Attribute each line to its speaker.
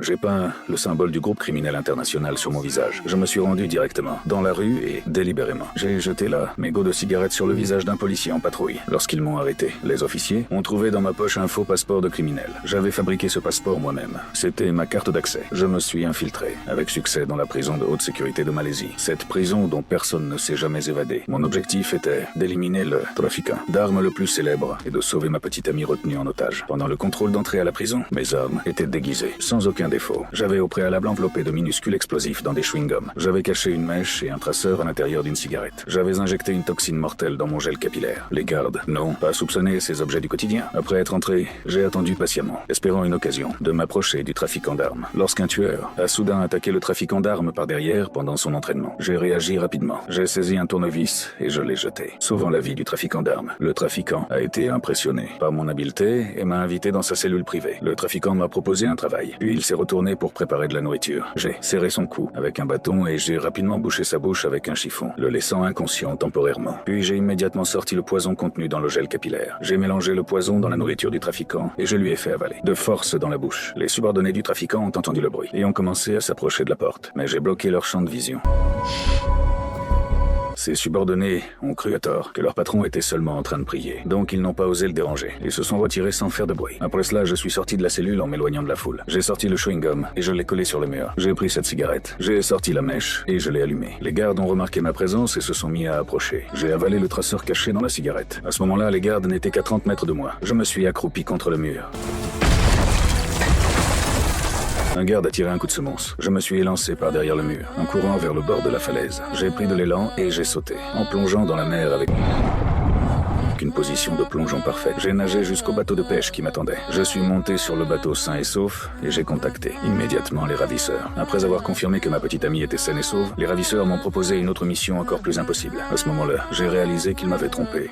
Speaker 1: J'ai peint le symbole du groupe criminel international sur mon visage. Je me suis rendu directement, dans la rue et délibérément. J'ai jeté là mégot de cigarette sur le visage d'un policier en patrouille. Lorsqu'ils m'ont arrêté, les officiers ont trouvé dans ma poche un faux passeport de criminel. J'avais fabriqué ce passeport moi-même. C'était ma carte d'accès. Je me suis infiltré, avec succès, dans la prison de haute sécurité de Malaisie. Cette prison dont personne ne s'est jamais évadé. Mon objectif était d'éliminer le trafiquant d'armes le plus célèbre et de sauver ma petite amie retenue en otage. Pendant le contrôle d'entrée à la prison, mes armes étaient déguisées, sans aucun défaut. J'avais au préalable enveloppé de minuscules explosifs dans des chewing-gums. J'avais caché une mèche et un traceur à l'intérieur d'une cigarette. J'avais injecté une toxine mortelle dans mon gel capillaire. Les gardes n'ont pas soupçonné ces objets du quotidien. Après être entré, j'ai attendu patiemment, espérant une occasion de m'approcher du trafiquant d'armes. Lorsqu'un tueur a soudain attaqué le trafiquant d'armes par derrière pendant son entraînement, j'ai réagi rapidement. J'ai saisi un tournevis et je l'ai jeté, sauvant la vie du trafiquant d'armes. Le trafiquant a été impressionné par mon habileté et m'a invité dans sa cellule privée. Le trafiquant m'a proposé un travail, puis il s'est retourné pour préparer de la nourriture. J'ai serré son cou avec un bâton et j'ai rapidement bouché sa bouche avec un chiffon, le laissant inconscient temporairement. Puis j'ai immédiatement sorti le poison contenu dans le gel capillaire. J'ai mélangé le poison dans la nourriture du trafiquant et je lui ai fait avaler, de force dans la bouche. Les subordonnés du trafiquant ont entendu le bruit et ont commencé à s'approcher de la porte, mais j'ai bloqué leur champ de vision. Ces subordonnés ont cru à tort que leur patron était seulement en train de prier, donc ils n'ont pas osé le déranger et se sont retirés sans faire de bruit. Après cela, je suis sorti de la cellule en m'éloignant de la foule. J'ai sorti le chewing-gum et je l'ai collé sur le mur. J'ai pris cette cigarette, j'ai sorti la mèche et je l'ai allumée. Les gardes ont remarqué ma présence et se sont mis à approcher. J'ai avalé le traceur caché dans la cigarette. À ce moment-là, les gardes n'étaient qu'à 30 mètres de moi. Je me suis accroupi contre le mur. Un garde a tiré un coup de semonce. Je me suis élancé par derrière le mur, en courant vers le bord de la falaise. J'ai pris de l'élan et j'ai sauté, en plongeant dans la mer avec une position de plongeon parfaite. J'ai nagé jusqu'au bateau de pêche qui m'attendait. Je suis monté sur le bateau sain et sauf et j'ai contacté immédiatement les ravisseurs. Après avoir confirmé que ma petite amie était saine et sauve, les ravisseurs m'ont proposé une autre mission encore plus impossible. À ce moment-là, j'ai réalisé qu'ils m'avaient trompé.